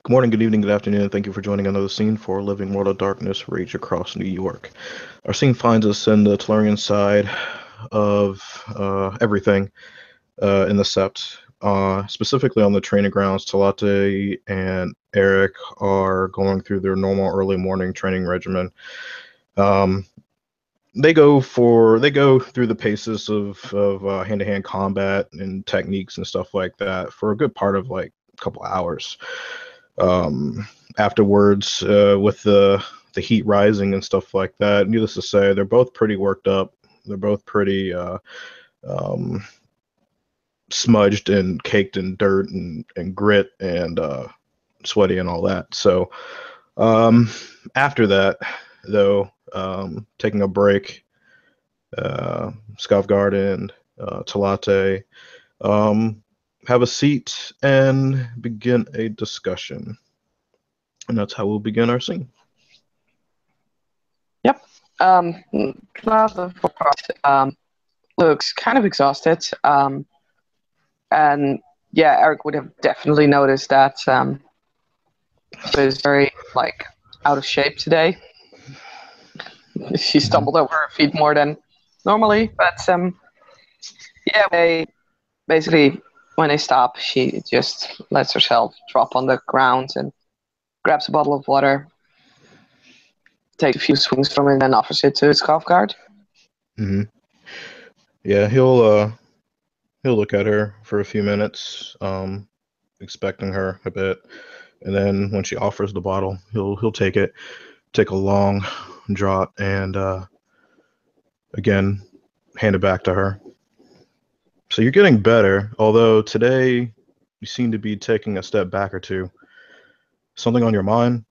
Good morning, good evening, good afternoon, and thank you for joining another scene for Living World of Darkness Rage Across New York. Our scene finds us in the Tellurian side of everything in the Sept. Specifically on the training grounds, Tlate and Erik are going through their normal early morning training regimen. They go through the paces of hand-to-hand combat and techniques and stuff like that for a good part of like a couple hours. Afterwards, with the heat rising and stuff like that, needless to say, they're both pretty worked up. They're both pretty um, smudged and caked in dirt and grit and sweaty and all that. So after that, though, taking a break, Skavgard and Tlate have a seat and begin a discussion. And that's how we'll begin our scene. Yep. Class of looks kind of exhausted. And yeah, Erik would have definitely noticed that she was very out of shape today. She stumbled over her feet more than normally, but yeah, basically when they stop, she just lets herself drop on the ground and grabs a bottle of water, takes a few swings from it, and then offers it to his golf guard. Mm-hmm. Yeah, he'll look at her for a few minutes, expecting her a bit, and then when she offers the bottle, he'll take it, take a long draught, and again hand it back to her. So you're getting better, although today you seem to be taking a step back or two. Something on your mind?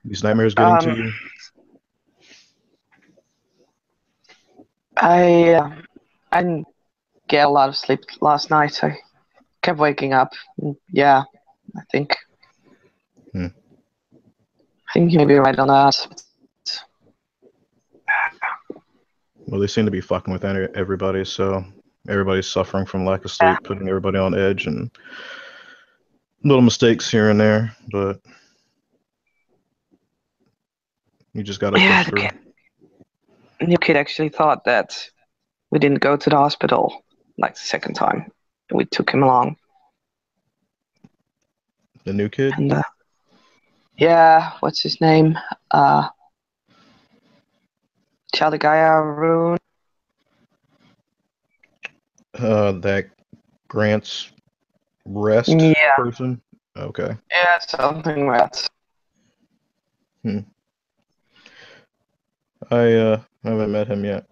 These nightmares getting to you? I didn't get a lot of sleep last night. I kept waking up. Yeah, I think. Hmm. I think you may be right on that. Well, they seem to be fucking with everybody, so everybody's suffering from lack of sleep, putting everybody on edge, and little mistakes here and there, but you just gotta Yeah, push through. the new kid actually thought that we didn't go to the hospital like the second time. We took him along. The new kid? And yeah, what's his name? Chaligaya Rune. That Grant's rest Yeah, person? Okay. yeah, something like that. Hmm. I haven't met him yet.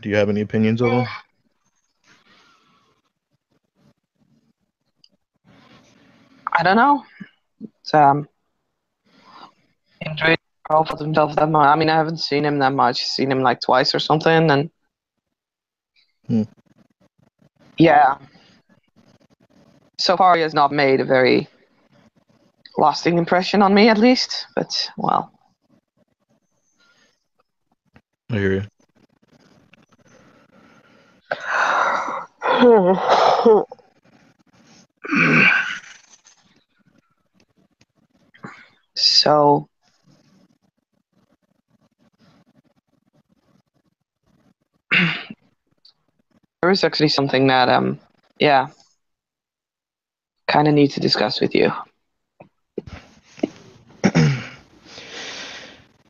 Do you have any opinions of him? I don't know. It's, Didn't really profile himself that much. I mean, I haven't seen him that much. Seen him like twice or something, and Hmm. yeah, so far he has not made a very lasting impression on me, at least. But well, I hear you. so there is actually something that yeah, kind of need to discuss with you.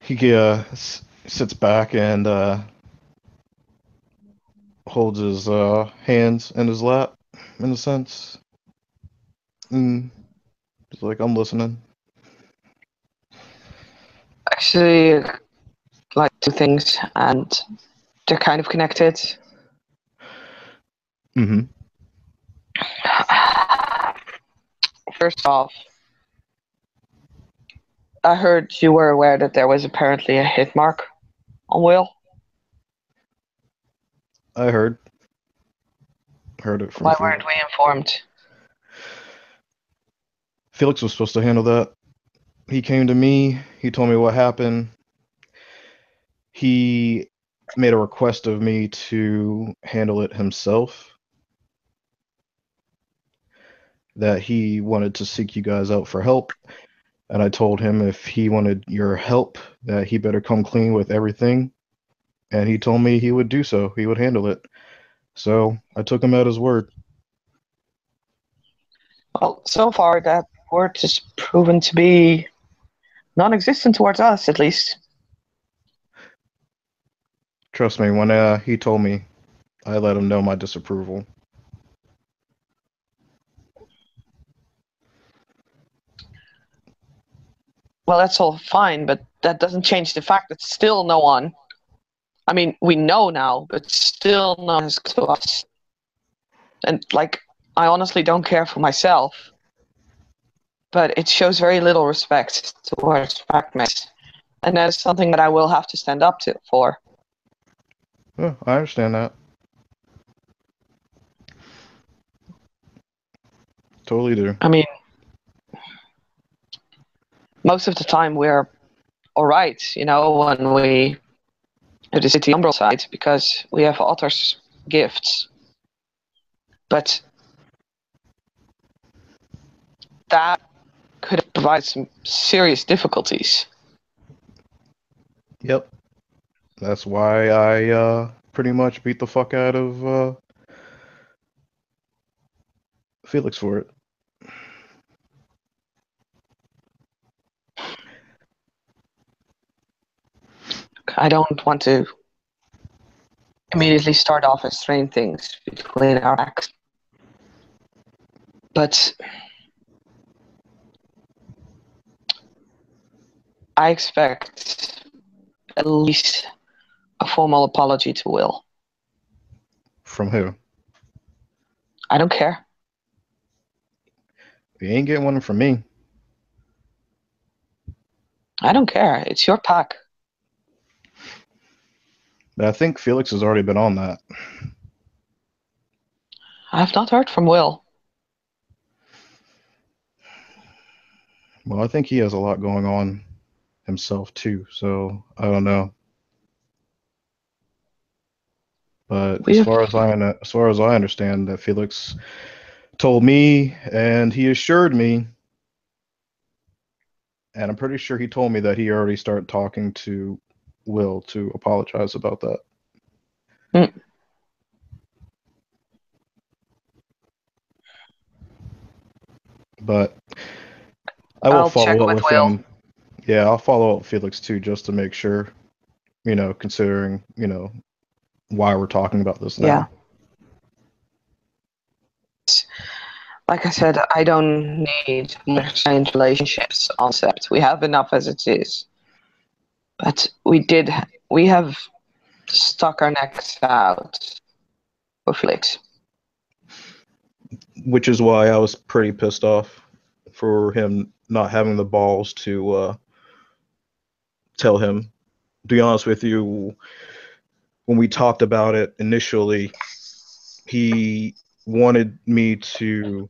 He sits back and holds his hands in his lap, in a sense. Mm, he's like, I'm listening. Actually, like two things, and they're kind of connected. Mm-hmm. First off, I heard you were aware that there was apparently a hit mark on Will. I heard it from Why weren't Felix. we informed? Felix was supposed to handle that. He came to me. He told me what happened. He made a request of me to handle it himself. that he wanted to seek you guys out for help. And I told him if he wanted your help, that he better come clean with everything. And he told me he would do so. He would handle it. So I took him at his word. Well, so far that word has proven to be non-existent towards us, at least. Trust me, when he told me, I let him know my disapproval. Well, that's all fine, but that doesn't change the fact that still no one. I mean, we know now, but still no one has to us. And, like, I honestly don't care for myself, but it shows very little respect towards packmates. And that is something that I will have to stand up to for. Yeah, I understand that. Totally do. I mean, most of the time we're alright, when we visit the Umbral side, because we have Otter's gifts. But that could have provided some serious difficulties. Yep. That's why I pretty much beat the fuck out of Felix for it. I don't want to immediately start off and strain things between our backs. But I expect at least a formal apology to Will. From who? I don't care. You ain't getting one from me. I don't care. It's your pack. But I think Felix has already been on that. I have not heard from Will. Well, I think he has a lot going on himself too, so I don't know. But as far as I understand, that Felix told me, and he assured me, and I'm pretty sure he told me that he already started talking to Will to apologize about that. Mm. But I will I'll check follow up with with Will. him. Yeah, I'll follow up with Felix too, just to make sure, considering, why we're talking about this now. Yeah. Like I said, I don't need more strange relationships on set. We have enough as it is. But we have stuck our necks out for Felix. Which is why I was pretty pissed off for him not having the balls to tell him. To be honest with you, when we talked about it initially, he wanted me to,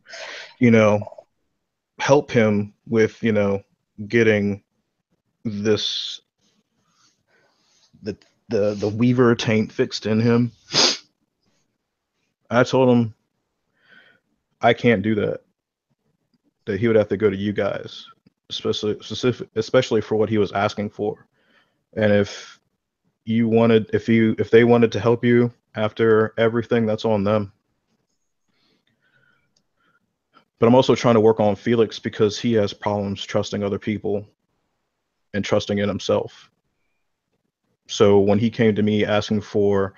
help him with, getting this the Weaver taint fixed in him. I told him I can't do that. That he would have to go to you guys, especially for what he was asking for. And if they wanted to help you after everything, that's on them. But I'm also trying to work on Felix because he has problems trusting other people and trusting in himself. So when he came to me asking for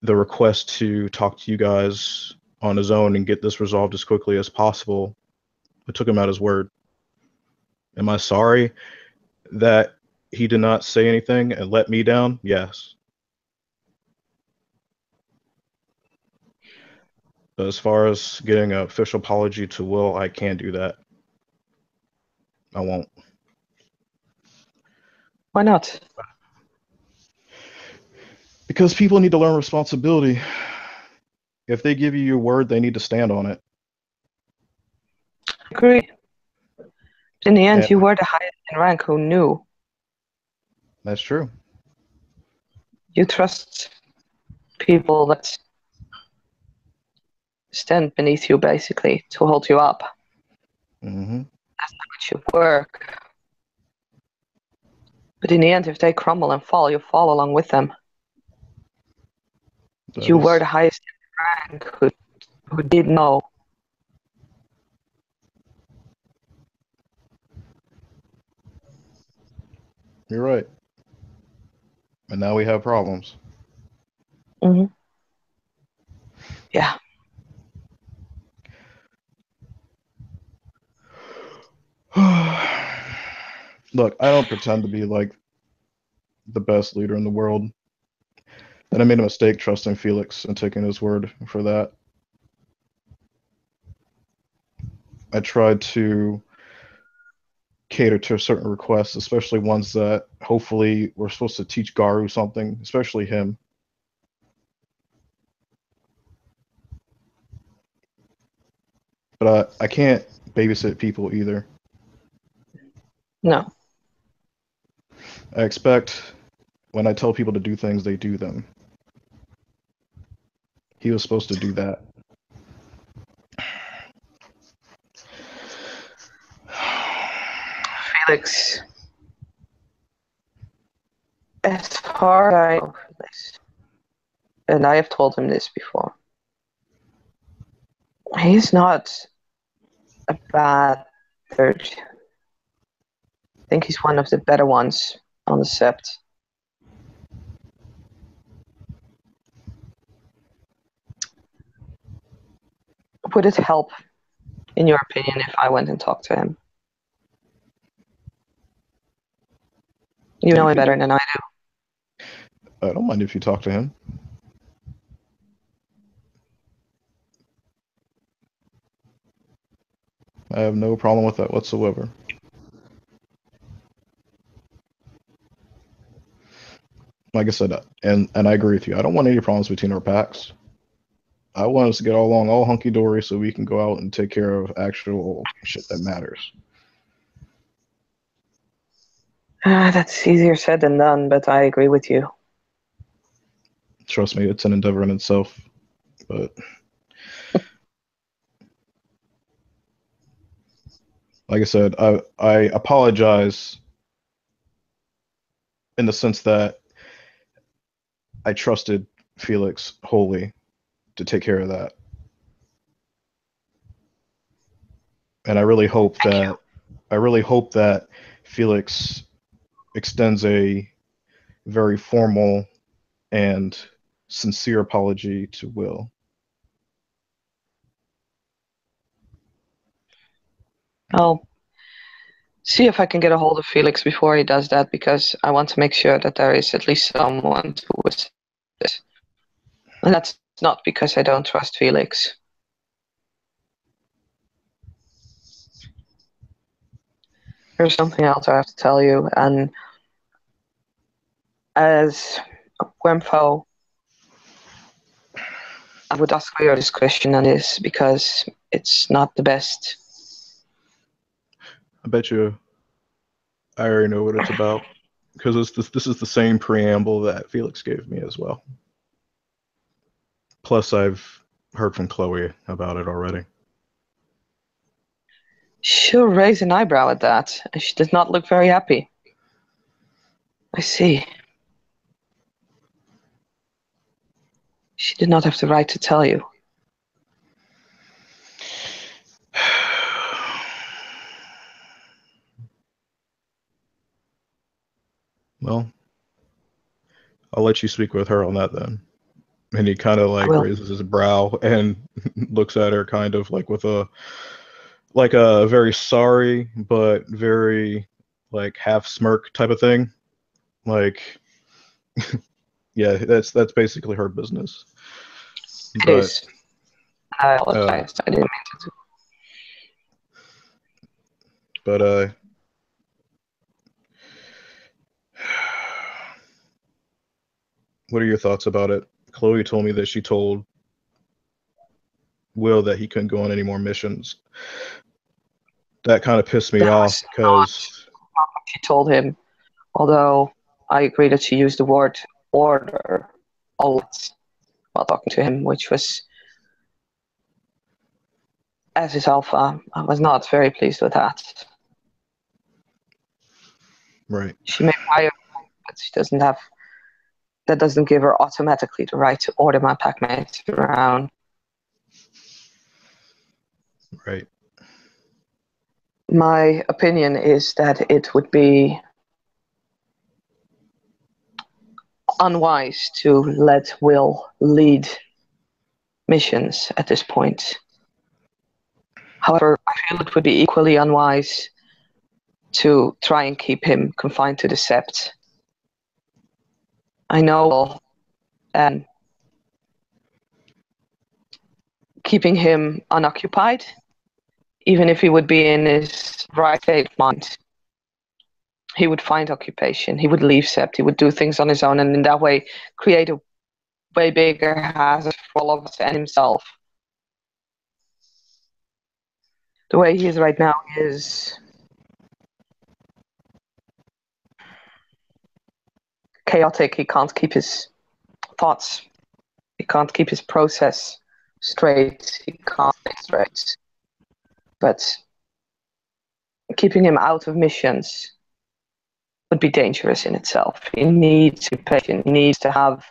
the request to talk to you guys on his own and get this resolved as quickly as possible, I took him at his word. Am I sorry that he did not say anything and let me down? Yes. But as far as getting an official apology to Will, I can't do that. I won't. Why not? Because people need to learn responsibility. If they give you your word, they need to stand on it. Agree. In the end, And you were the highest in rank who knew. that's true. You trust people that stand beneath you, basically, to hold you up. Mm-hmm. That's not what should work. But in the end, if they crumble and fall, you fall along with them. You were the highest rank who did know. You're right. And now we have problems. Mm-hmm. Yeah. Look, I don't pretend to be like the best leader in the world. And I made a mistake trusting Felix and taking his word for that. I tried to cater to certain requests, especially ones that hopefully were supposed to teach Garu something, especially him. But I can't babysit people either. No. I expect when I tell people to do things, they do them. He was supposed to do that. Felix, as far as I know this, and I have told him this before, he's not a bad third. I think he's one of the better ones on the sept. Would it help, in your opinion, if I went and talked to him? You know him better than I do. I don't mind if you talk to him. I have no problem with that whatsoever. Like I said, and I agree with you. I don't want any problems between our packs. I want us to get all along all hunky dory so we can go out and take care of actual shit that matters. That's easier said than done, but I agree with you. Trust me, it's an endeavor in itself. But like I said, I apologize in the sense that I trusted Felix wholly to take care of that. And I really hope that Felix extends a very formal and sincere apology to Will. I'll see if I can get a hold of Felix before he does that, because I want to make sure that there is at least someone to assist this. And that's not because I don't trust Felix. There's something else I have to tell you, and as Wemfo, I would ask for your discretion on this because it's not the best. I bet you I already know what it's about because this is the same preamble that Felix gave me as well. Plus, I've heard from Chloe about it already. She'll raise an eyebrow at that, and she does not look very happy. I see. She did not have the right to tell you. Well, I'll let you speak with her on that then. And he kind of like raises his brow and looks at her kind of like with a very sorry but very like half smirk type of thing. Like yeah, that's basically her business. It is. I apologize. I didn't mean to. But what are your thoughts about it? Chloe told me that she told Will that he couldn't go on any more missions. That kind of pissed me off because she told him, although I agree that she used the word order a lot while talking to him, which was as his alpha, I was not very pleased with that. Right. She may fire, but she doesn't have. That doesn't give her automatically the right to order my packmates around. Right. My opinion is that it would be unwise to let Will lead missions at this point. However, I feel it would be equally unwise to try and keep him confined to the sept. I know keeping him unoccupied, even if he would be in his right state of mind, he would find occupation. He would leave sept. He would do things on his own, and in that way create a way bigger hazard for all of us and himself. The way he is right now is chaotic. He can't keep his thoughts. He can't keep his process straight. He can't think straight. But keeping him out of missions would be dangerous in itself. He needs to be patient. He needs to have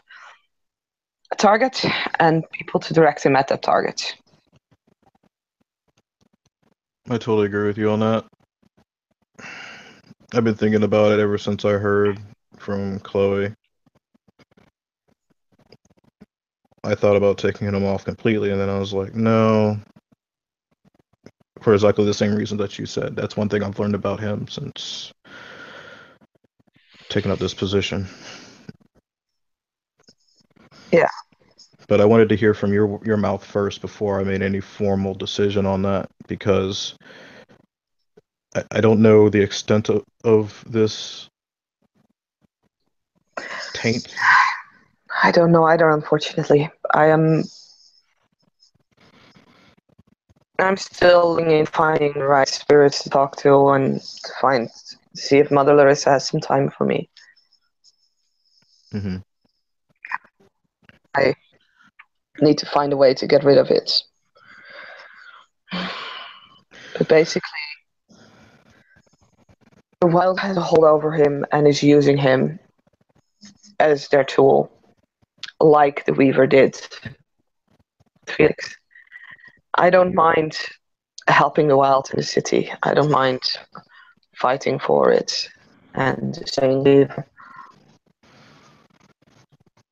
a target and people to direct him at that target. I totally agree with you on that. I've been thinking about it ever since I heard from Chloe. I thought about taking him off completely, and then I was like, no. For exactly the same reason that you said. That's one thing I've learned about him since taking up this position. Yeah. But I wanted to hear from your mouth first before I made any formal decision on that, because I don't know the extent of this taint. I don't know either, unfortunately. I'm still in finding the right spirits to talk to and to see if Mother Larissa has some time for me. Mm-hmm. I need to find a way to get rid of it. But basically, the Wild has a hold over him and is using him as their tool, like the Weaver did with Felix. I don't mind helping the Wild in the city. I don't mind fighting for it and saying leave.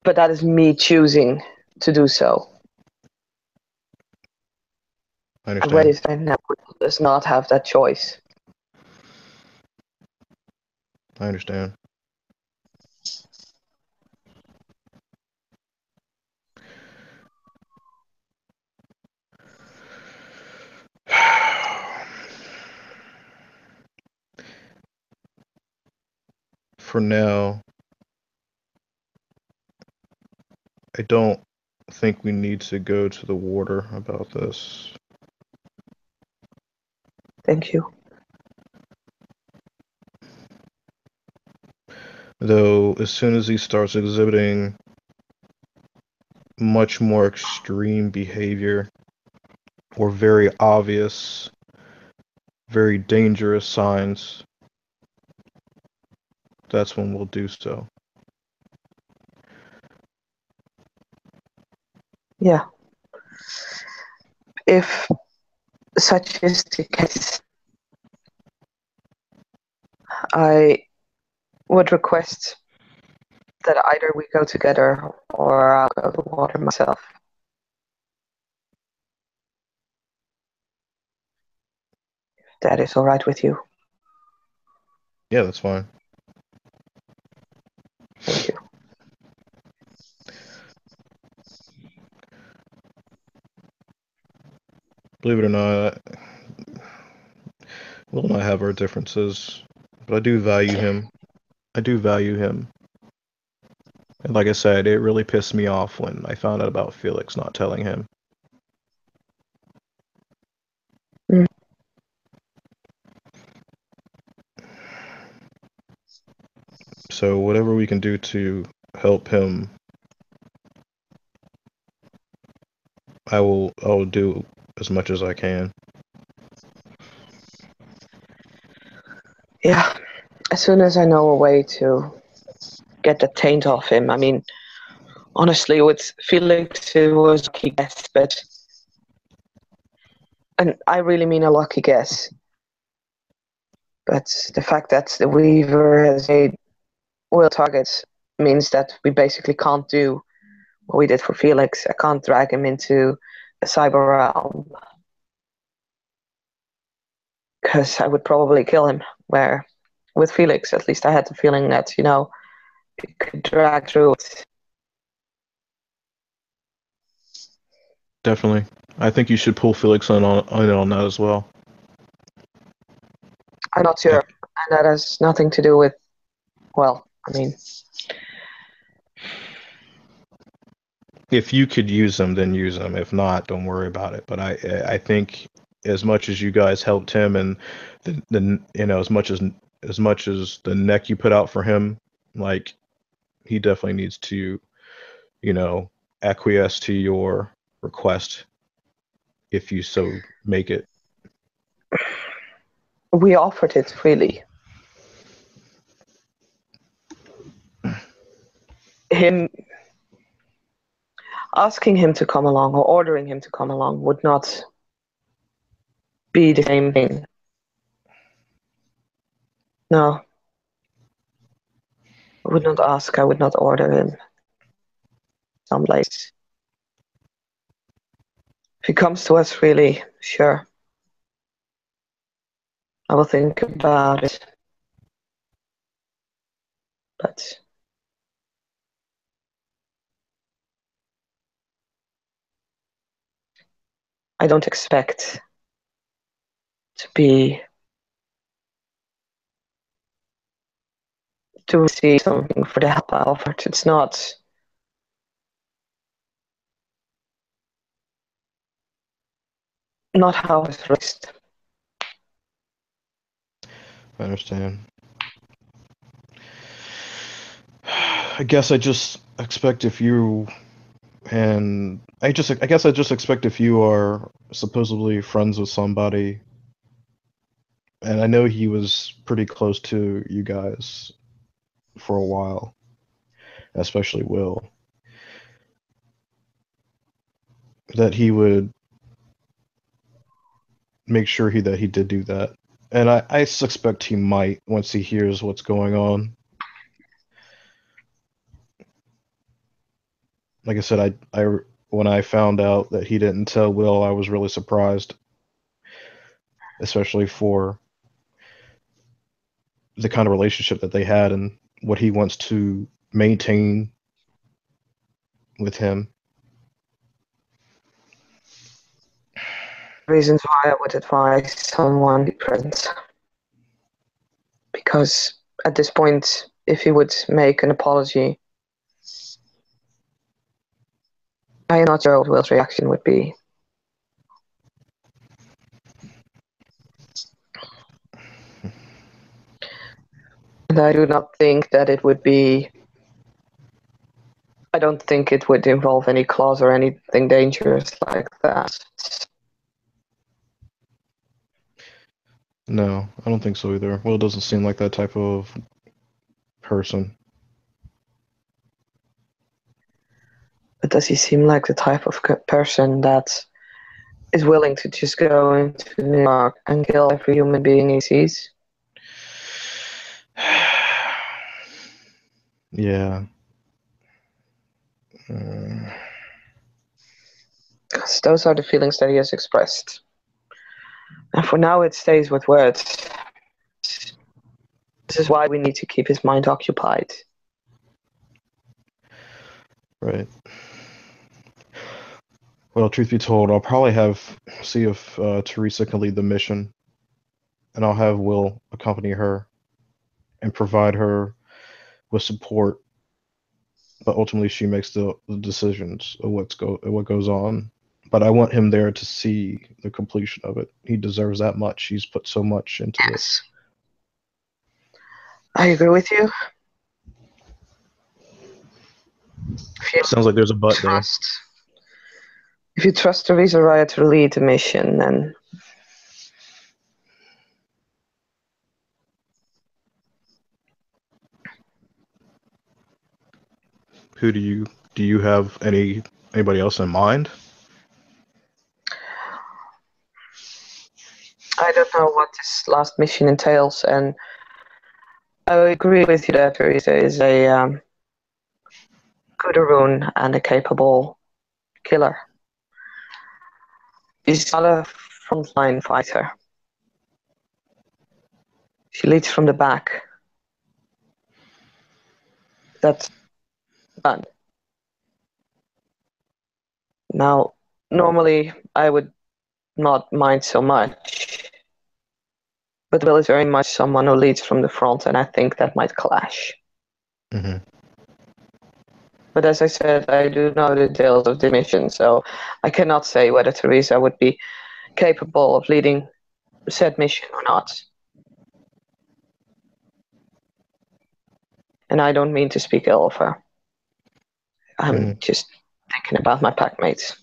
But that is me choosing to do so. I A race understand. does not have that choice. I understand. For now, I don't think we need to go to the warder about this. Thank you. Though, as soon as he starts exhibiting much more extreme behavior or very obvious, very dangerous signs, that's when we'll do so. Yeah. If such is the case, I would request that either we go together or I'll go to water myself. If that is all right with you. Yeah, that's fine. Thank you. Believe it or not, Will and I have our differences, but I do value him. I do value him. And like I said, it really pissed me off when I found out about Felix not telling him. Mm. So whatever we can do to help him, I will do as much as I can. Yeah, as soon as I know a way to get the taint off him, I mean, honestly, with Felix, it was a lucky guess, and I really mean a lucky guess. But the fact that the Weaver has made oil targets means that we basically can't do what we did for Felix. I can't drag him into a cyber realm because I would probably kill him. Where with Felix, at least I had the feeling that, you could drag through it. Definitely. I think you should pull Felix on that as well. I'm not sure. And that has nothing to do with, well, I mean, If you could use them, then use them. If not, don't worry about it. But I think as much as you guys helped him, and the as much as the neck you put out for him, like he definitely needs to, acquiesce to your request if you so make it. we offered it freely. Him asking him to come along or ordering him to come along would not be the same thing. No. I would not ask, I would not order him someplace. If he comes to us freely, sure. I will think about it. But I don't expect to receive something for the help I offered. It's not how it's raised. I understand. I guess I just expect if you and I guess I just expect if you are supposedly friends with somebody, and I know he was pretty close to you guys for a while, especially Will, that he would make sure that he did do that. And I suspect he might once he hears what's going on. Like I said, I when I found out that he didn't tell Will, I was really surprised, especially for the kind of relationship that they had and what he wants to maintain with him. Reasons why I would advise someone to be present. Because at this point, if he would make an apology, I am not sure what Will's reaction would be. And I do not think that it would be. I don't think it would involve any claws or anything dangerous like that. No, I don't think so either. Will doesn't seem like that type of person. But does he seem like the type of person that is willing to just go into New York and kill every human being he sees? Yeah. Because those are the feelings that he has expressed. And for now, it stays with words. This is why we need to keep his mind occupied. Right. Well, truth be told, I'll probably see if Teresa can lead the mission, and I'll have Will accompany her and provide her with support. But ultimately, she makes the decisions of what goes on. But I want him there to see the completion of it. He deserves that much. He's put so much into this. I agree with you. Sounds like there's a but there. If you trust Teresa Riot to lead the mission, then Who do you have anybody else in mind? I don't know what this last mission entails, and I agree with you that Teresa is a good Arun and a capable killer. She's not a frontline fighter. She leads from the back. That's fun. Now, normally I would not mind so much, but Will is very much someone who leads from the front, and I think that might clash. Mm-hmm. But as I said, I do know the details of the mission, so I cannot say whether Teresa would be capable of leading said mission or not. And I don't mean to speak ill of her. I'm just thinking about my pack mates.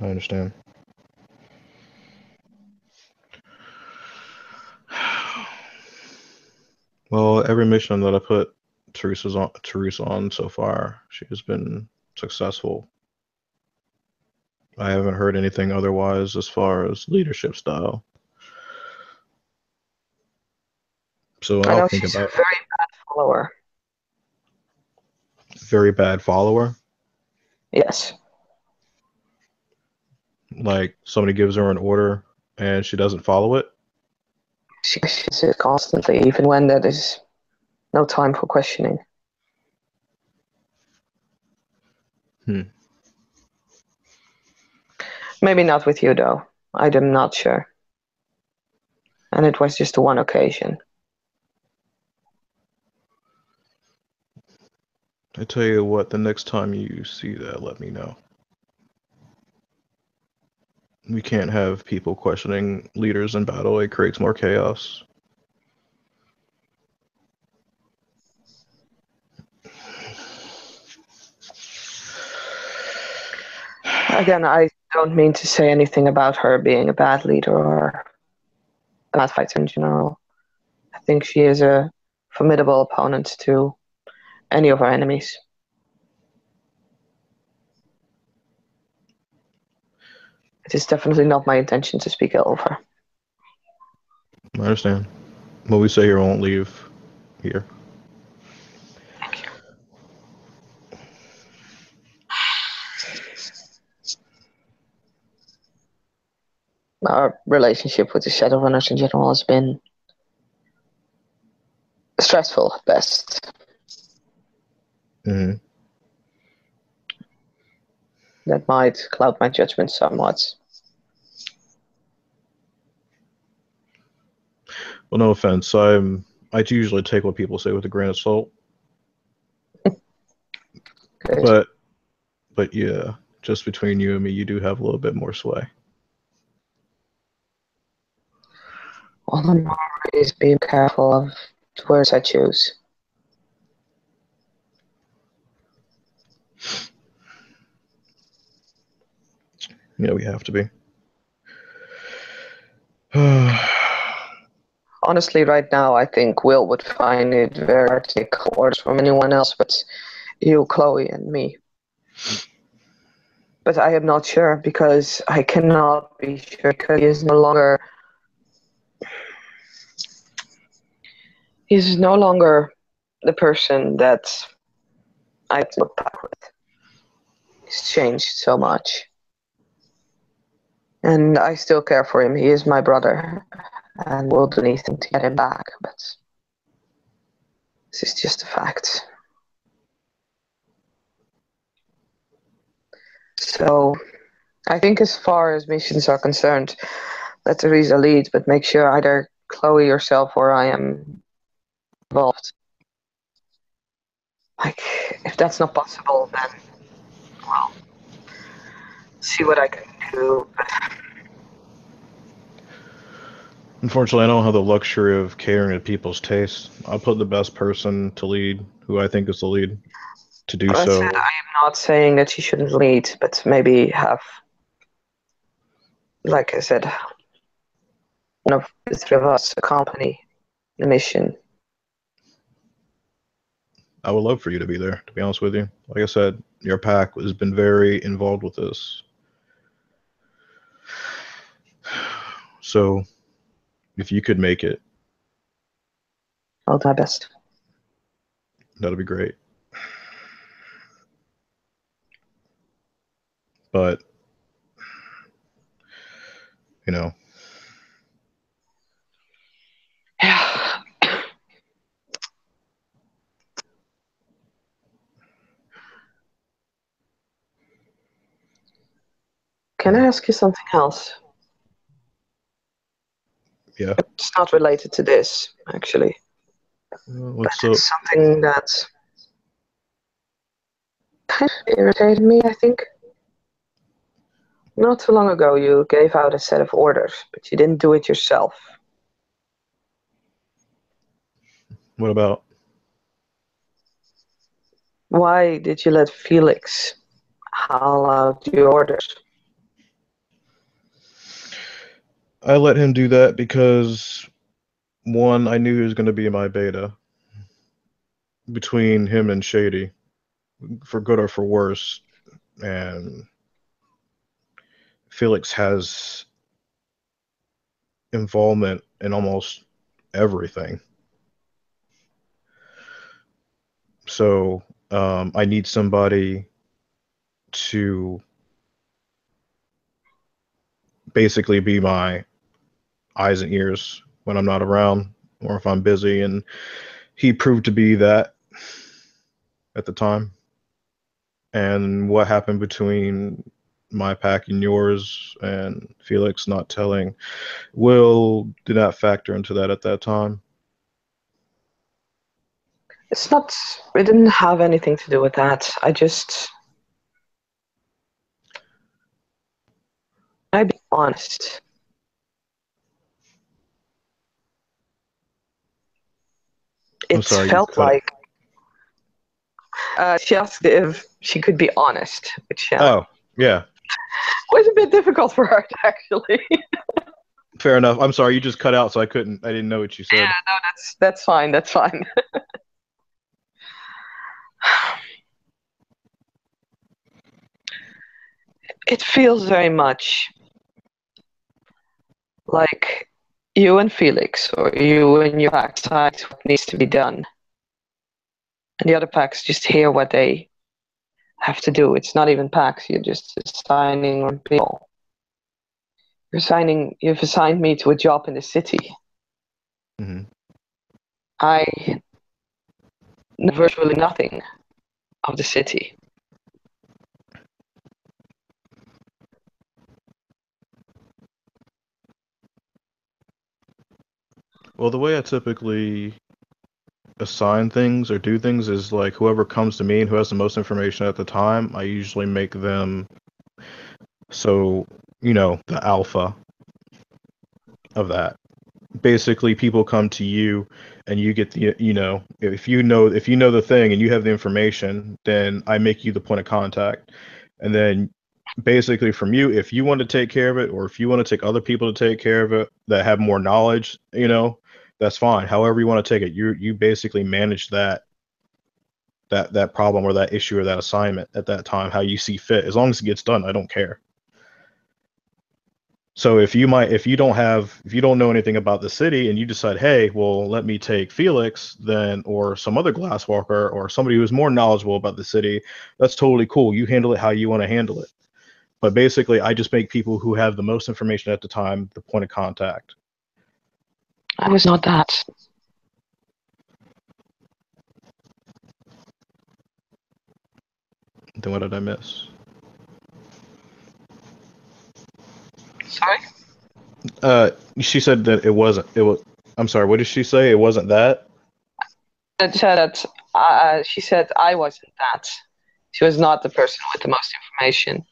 I understand. Well, every mission that I put Teresa on so far, she has been successful. I haven't heard anything otherwise as far as leadership style. So I I'll know think she's a about very bad follower. very bad follower. Yes. Like somebody gives her an order and she doesn't follow it. She questions it constantly, even when there is no time for questioning. Maybe not with you, though. I'm not sure. And it was just one occasion. I tell you what, the next time you see that, let me know. We can't have people questioning leaders in battle. It creates more chaos. Again, I don't mean to say anything about her being a bad leader or a bad fighter in general. I think she is a formidable opponent to any of our enemies. It is definitely not my intention to speak ill of her. I understand. What we say here won't leave here. Thank you. Our relationship with the Shadowrunners in general has been stressful at best. Mm-hmm. That might cloud my judgment somewhat. Well, no offense. I usually take what people say with a grain of salt. Good. But yeah, just between you and me, you do have a little bit more sway. All the more is being careful of the words I choose. Yeah, we have to be. Honestly, right now, I think Will would find it very hard to take orders from anyone else but you, Chloe, and me. But I am not sure because I cannot be sure because he is no longer the person that I look back with. He's changed so much. And I still care for him. He is my brother and will do anything to get him back, but this is just a fact. So I think as far as missions are concerned, let Teresa lead, but make sure either Chloe, yourself, or I am involved. Like, if that's not possible, then, well, see what I can do. Unfortunately, I don't have the luxury of catering to people's tastes. I'll put the best person to lead, who I think is the lead, to do I said I so. am not saying that she shouldn't lead, but maybe have, like I said, one of the three of us accompany the mission. I would love for you to be there, to be honest with you. Like I said, your pack has been very involved with this. So, if you could make it, I'll do my best. that'd be great. But, you know, Yeah. Can I ask you something else? yeah. It's not related to this, actually, but What's up? it's something that kind of irritated me, I think. Not too long ago, you gave out a set of orders, but you didn't do it yourself. What about? Why did you let Felix haul out your orders? I let him do that because, one, I knew he was going to be my beta between him and Shady, for good or for worse. And Felix has involvement in almost everything. So I need somebody to basically be my eyes and ears when I'm not around or if I'm busy. And he proved to be that at the time. And what happened between my pack and yours and Felix not telling Will did not factor into that at that time. It's not, it didn't have anything to do with that. I'd be honest. I'm It sorry, you felt cut it. like she asked if she could be honest, which Oh, yeah. was a bit difficult for her, actually. Fair enough. I'm sorry, you just cut out, so I didn't know what you Yeah, said. no, that's fine. That's fine. It feels very much like you and Felix, or you and your pack, decide what needs to be done, and the other packs just hear what they have to do. It's not even packs. You're just assigning on people. You've assigned me to a job in the city. Hmm. I know virtually nothing of the city. Well, the way I typically assign things or do things is like whoever comes to me and who has the most information at the time, I usually make them so, the alpha of that. Basically, people come to you and you get if you know the thing and you have the information, then I make you the point of contact. And then basically from you, if you want to take care of it or if you want to take other people to take care of it that have more knowledge, that's fine. However you want to take it, you basically manage that problem or that issue or that assignment at that time how you see fit. As long as it gets done, I don't care. So if you don't know anything about the city and you decide, hey, well, let me take Felix, then, or some other glasswalker or somebody who's more knowledgeable about the city, that's totally cool. You handle it how you want to handle it. But basically, I just make people who have the most information at the time the point of contact. I was not that. Then what did I miss? Sorry? She said that it wasn't. It was. I'm sorry. What did she say? It wasn't that. She said I wasn't that. She was not the person with the most information.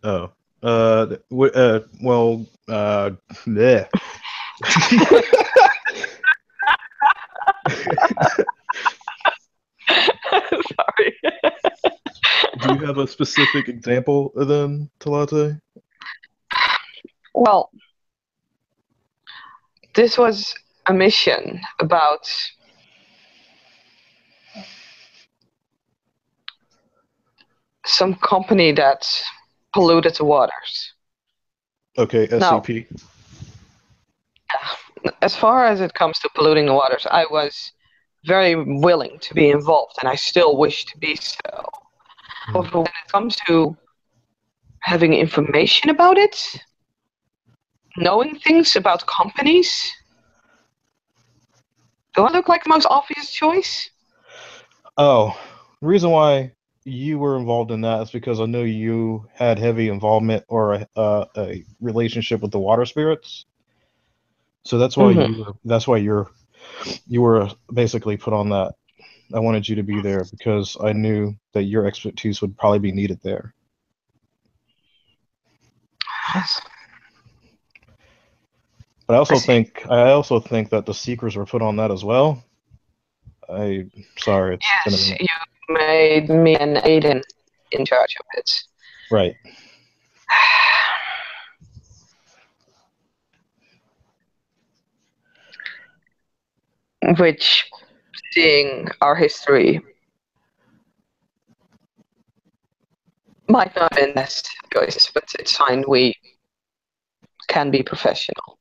Oh. Well. Bleh. Sorry. Do you have a specific example then, Tlate? Well, this was a mission about some company that polluted the waters. Okay, Now, SCP. as far as it comes to polluting the waters, I was very willing to be involved, and I still wish to be so. However, when it comes to having information about it, knowing things about companies, do I look like the most obvious choice? Oh, the reason why you were involved in that is because I know you had heavy involvement or a relationship with the water spirits. So that's why you were basically put on that. I wanted you to be there because I knew that your expertise would probably be needed there. Yes. But I also think that the Seekers were put on that as well. Sorry, it's been a Yes, minute. you made me and Aiden in charge of it. Right. Which, seeing our history, might not have been the best choice, but it's fine. We can be professional.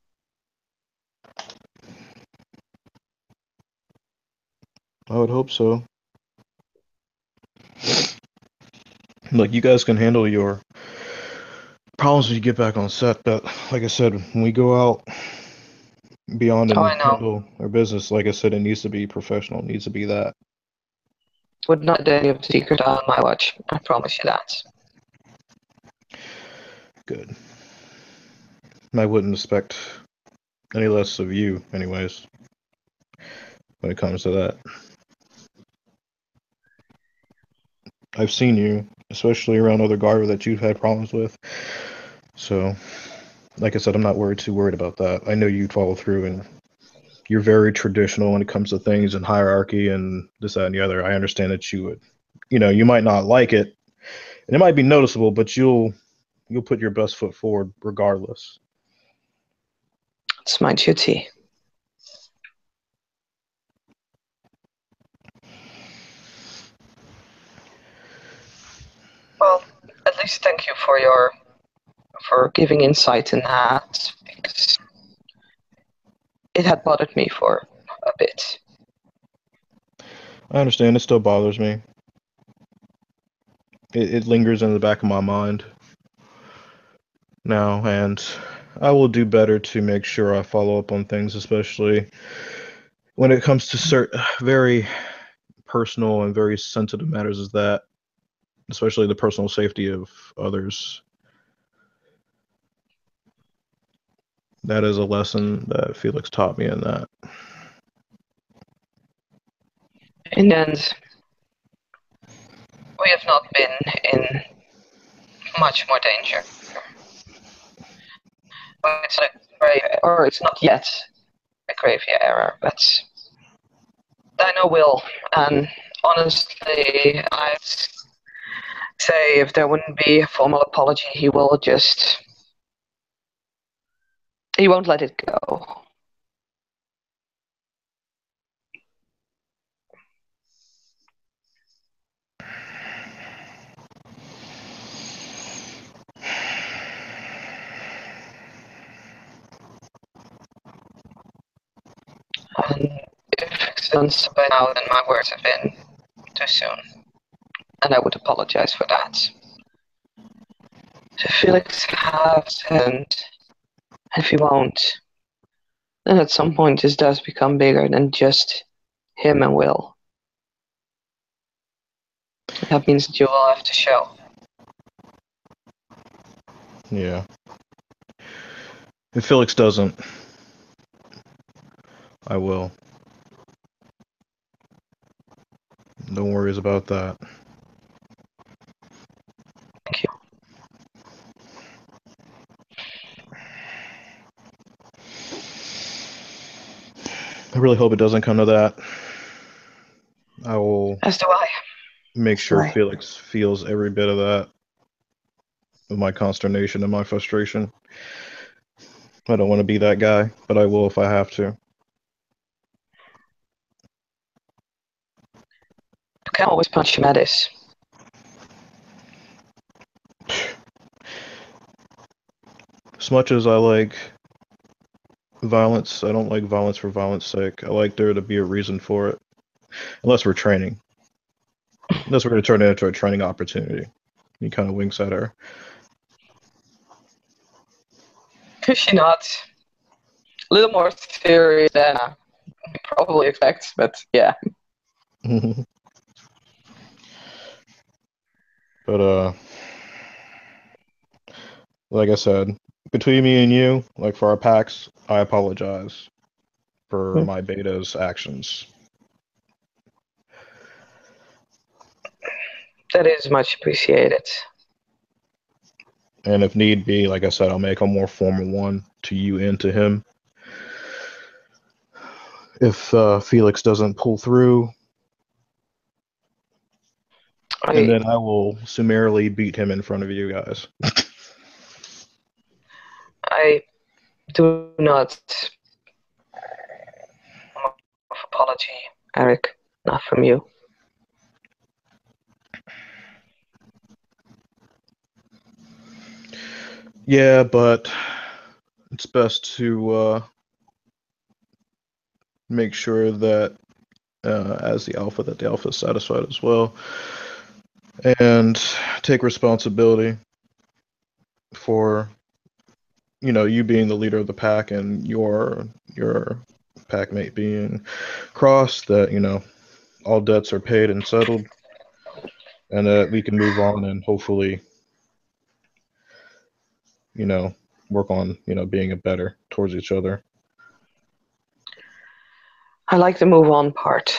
I would hope so. Look, you guys can handle your problems when you get back on set, but like I said, when we go out beyond Oh, and I know. handle our business, like I said, it needs to be professional. It needs to be that. Would not do any of the secret on my watch. I promise you that. Good. I wouldn't expect any less of you, anyways, when it comes to that. I've seen you, especially around other Garver that you've had problems with. So, like I said, I'm not too worried about that. I know you'd follow through, and you're very traditional when it comes to things and hierarchy and this, that, and the other. I understand that you would, you might not like it, and it might be noticeable, but you'll put your best foot forward regardless. It's my duty. Well, at least thank you for giving insight in that, because it had bothered me for a bit. I understand. It still bothers me. It lingers in the back of my mind now, and I will do better to make sure I follow up on things, especially when it comes to certain very personal and very sensitive matters as that, especially the personal safety of others. That is a lesson that Felix taught me in that. In the end, we have not been in much more danger. But it's a grave, or it's not yet a graveyard error, but I know Will, and honestly, I'd say if there wouldn't be a formal apology, he won't let it go. And if it's done so by now, then my words have been too soon, and I would apologize for that. If Felix has, and if he won't, then at some point this does become bigger than just him and Will. That means that you will have to show. Yeah. If Felix doesn't, I will. No worries about that. Thank you. I really hope it doesn't come to that. I will As do I. make sure Right. Felix feels every bit of that, of my consternation and my frustration. I don't want to be that guy, but I will if I have to. can always punch him at this. As much as I like violence, I don't like violence for violence sake. I like there to be a reason for it. Unless we're training. Unless we're going to turn it into a training opportunity. He kind of winks at her. Is she not? A little more serious than I probably expect, but yeah. But, like I said, between me and you, like for our packs, I apologize for my beta's actions. That is much appreciated. And if need be, like I said, I'll make a more formal one to you and to him. If Felix doesn't pull through, and then I will summarily beat him in front of you guys. I do not apology, Eric, not from you. Yeah, but it's best to make sure that as the alpha, that the alpha is satisfied as well, and take responsibility for, you know, you being the leader of the pack and your pack mate being crossed, that, you know, all debts are paid and settled, and that we can move on and hopefully, you know, work on, you know, being a better towards each other. I like the move on part.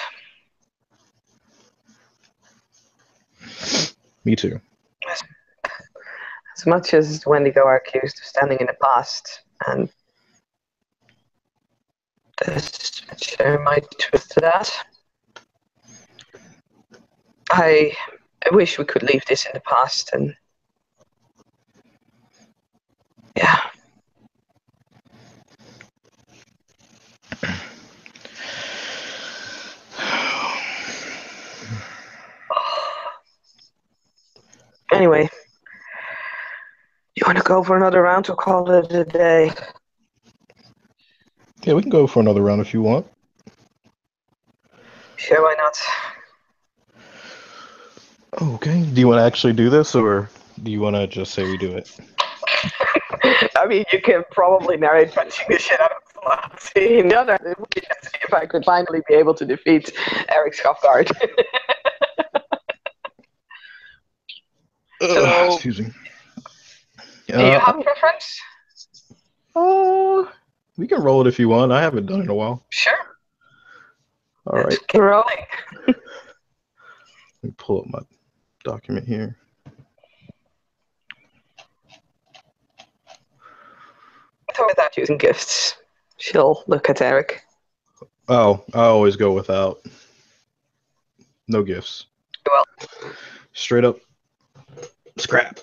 Me too. As much as Wendigo are accused of standing in the past, and there might be truth to that. I wish we could leave this in the past, and yeah. Anyway, you want to go for another round or call it a day? Yeah, we can go for another round if you want. Sure, why not? Okay. Do you want to actually do this, or do you want to just say we do it? I mean, you can probably narrate punching the shit out of the scene. The other, it would be just to see if I could finally be able to defeat Eric's Guard. So, excuse me. Do you have preference? We can roll it if you want. I haven't done it in a while. Sure. All right. Keep rolling. Let me pull up my document here. So without using gifts, she'll look at Eric. Oh, I always go without. No gifts. Well, straight up scrap.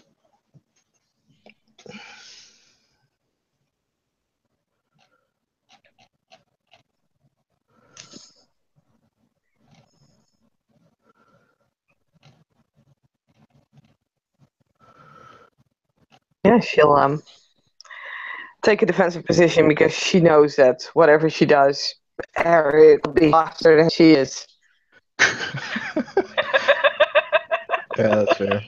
yeah, she'll take a defensive position because she knows that whatever she does, Eric will be faster than she is. Yeah, that's fair.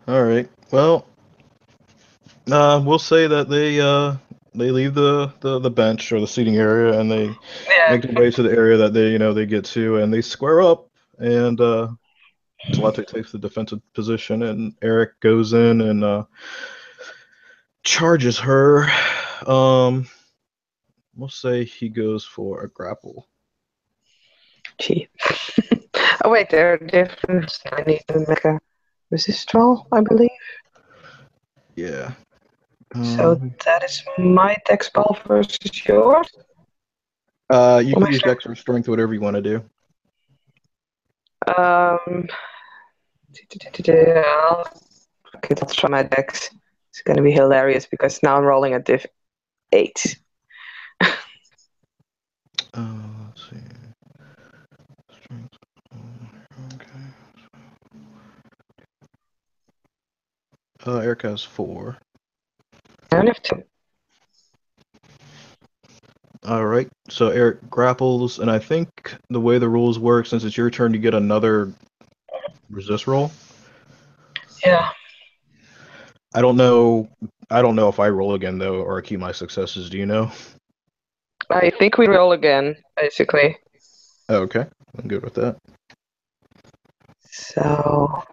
All right. Well, we'll say that they leave the bench or the seating area, and they make their way to the area that they get to, and they square up, and Tlate takes the defensive position, and Eric goes in and charges her. We'll say he goes for a grapple. Gee. Oh wait, there are different. I need to make a resist roll, I believe. Yeah. So that is my dex ball versus yours. You can use dex or strength, whatever you want to do. Okay, let's try my dex. It's gonna be hilarious because now I'm rolling a diff 8. Let's see. Strength Eric has 4. I only have 2. All right. So Eric grapples, and I think the way the rules work, since it's your turn, you get another resist roll. Yeah. I don't know. I don't know if I roll again though, or I keep my successes. Do you know? I think we roll again, basically. Oh, okay, I'm good with that. So.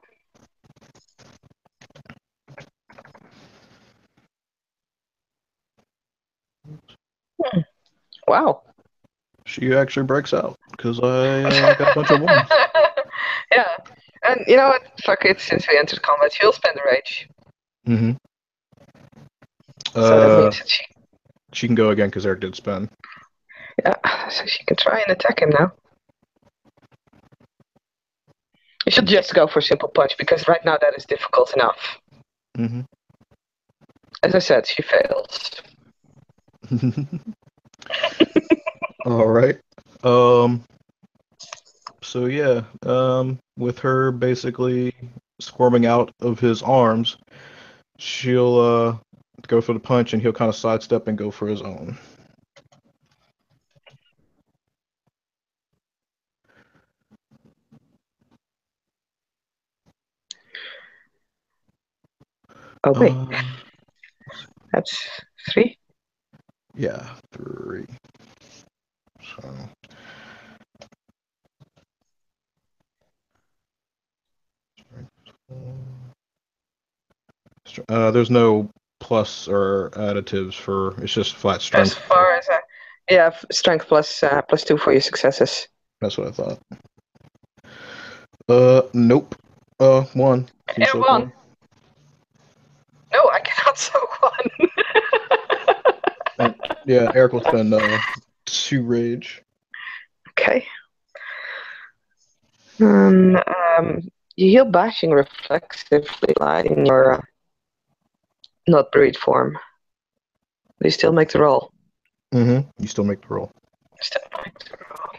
Wow. She actually breaks out because I got a bunch of ones. Yeah. And you know what? Fuck it, since we entered combat, she'll spend the rage. Mm-hmm. So that means that she can go again because Eric did spin. Yeah, so she can try and attack him now. You should just go for simple punch, because right now that is difficult enough. Mm-hmm. As I said, she fails. All right. So yeah, with her basically squirming out of his arms, she'll go for the punch, and he'll kind of sidestep and go for his own. Oh wait, that's 3. Yeah, 3. So there's no plus or additives for. It's just flat strength. As far as strength plus 2 for your successes. That's what I thought. Nope. 1. Can you soak 1? No, I cannot soak 1. Yeah, Eric will spend 2 rage. Okay. You heal bashing reflexively in your not breed form. Do you still make the roll? Mm-hmm. You still make the roll. Still make the roll.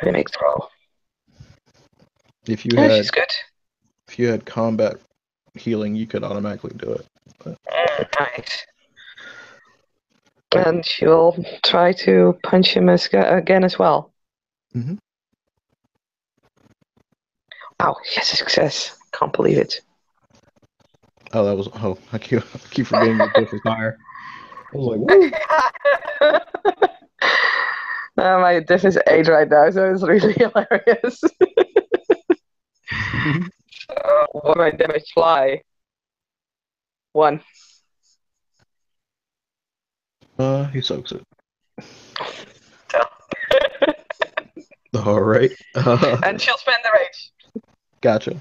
I make the roll. If you had, she's good. If you had combat healing, you could automatically do it. But... Nice. And she'll try to punch him again as well. Mm-hmm. Wow, yes, a success. Can't believe it. Oh, that was. Oh, I keep forgetting your diff is higher. I was like, woo! My diff is 8 right now, so it's really hilarious. What my damage fly? 1. He soaks it. All right. And she'll spend the rage. Gotcha.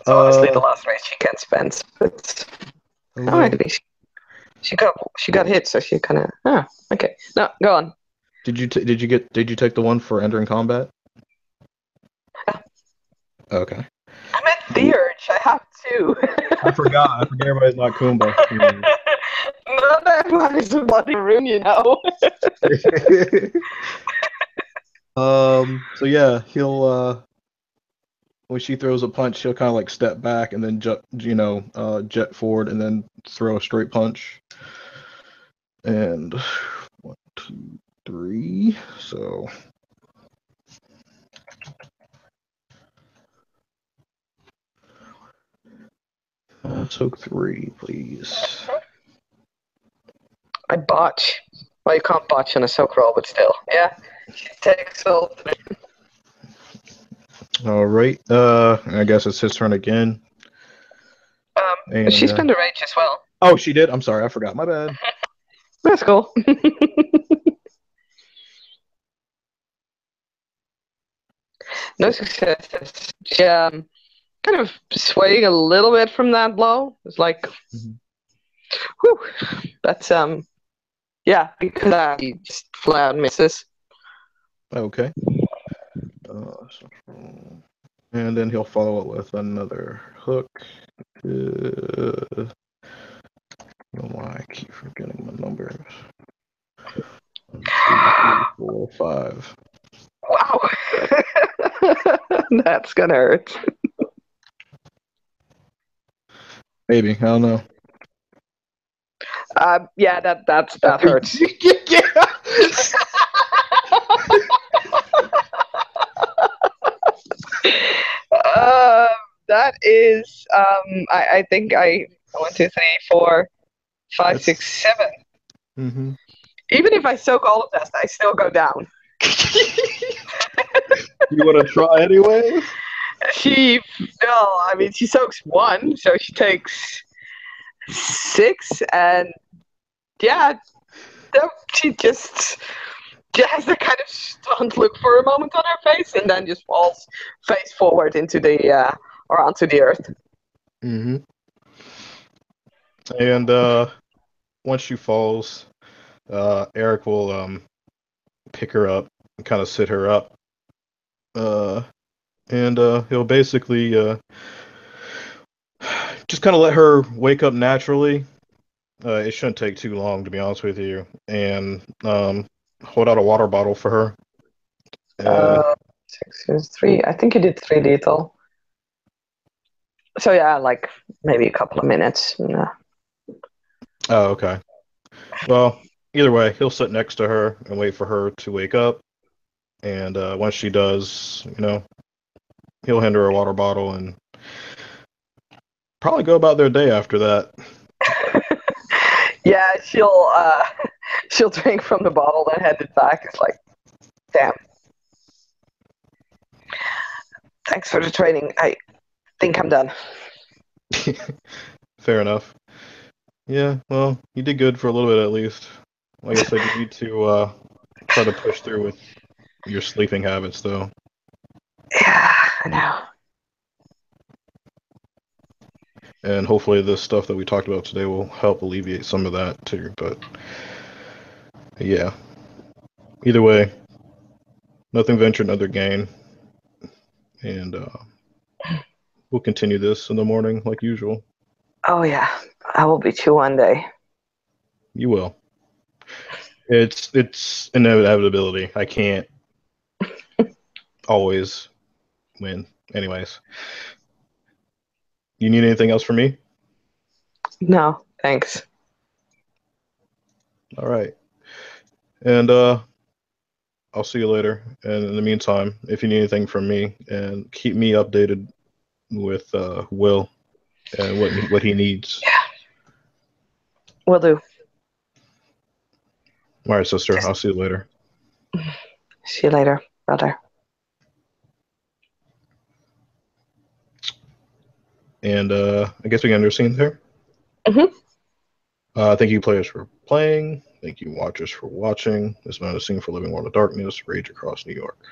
So honestly, the last rage she can spend, but she got hit, so she kind of okay. No, go on. Did you take the one for entering combat? Yeah. Okay. I'm at the urge. I have to. I forgot everybody's not Kumba. Not everybody's a bloody room, you know. So yeah, he'll when she throws a punch, he'll kind of like step back and then jet forward and then throw a straight punch. And 1, 2, 3. So soak 3, please. I botch. Well, you can't botch on a soak roll, but still, yeah. She takes all 3. All right. I guess it's his turn again. And she spent a rage as well. Oh, she did? I'm sorry, I forgot. My bad. That's cool. No successes. She kind of swaying a little bit from that blow. It's like, whew. That's because he just flat misses. Okay. And then he'll follow it with another hook. I don't know why I keep forgetting my numbers. 1, 2, 3, 4, 5. Wow. That's gonna hurt. Maybe, I don't know. Yeah, that hurts. Yeah. That is, I think I 1, 2, 3, 4, 5, That's 6, 7. mm-hmm. Even if I soak all of that, I still go down. You want to try anyways? She soaks 1, so she takes 6, and yeah, she has a kind of stunned look for a moment on her face, and then just falls face forward into the or onto the earth. Mm-hmm. And once she falls, Eric will pick her up and kind of sit her up. And he'll basically just kind of let her wake up naturally. It shouldn't take too long, to be honest with you. And hold out a water bottle for her. 6 is 3. I think you did 3 lethal. So yeah, like maybe a couple of minutes. Yeah. Oh, okay. Well, either way, he'll sit next to her and wait for her to wake up. And once she does, he'll hand her a water bottle and probably go about their day after that. Yeah, she'll drink from the bottle, then hand it back. It's like, damn. Thanks for the training. I think I'm done. Fair enough. Yeah, well, you did good for a little bit at least. Like I said, you need to try to push through with your sleeping habits, though. Yeah, I know. And hopefully the stuff that we talked about today will help alleviate some of that too. But yeah, either way, nothing ventured, nothing gained. And we'll continue this in the morning like usual. Oh yeah, I will beat you one day. You will. It's an inevitability. I can't always win. Anyways, you need anything else from me? No, thanks. All right. And I'll see you later. And in the meantime, if you need anything from me, and keep me updated with Will and what he needs. Will do. All right, sister. I'll see you later. See you later, brother. And I guess we can end our scene there. Mm-hmm. Thank you, players, for playing. Thank you, watchers, for watching. This is not a scene for Living World of Darkness, Rage Across New York.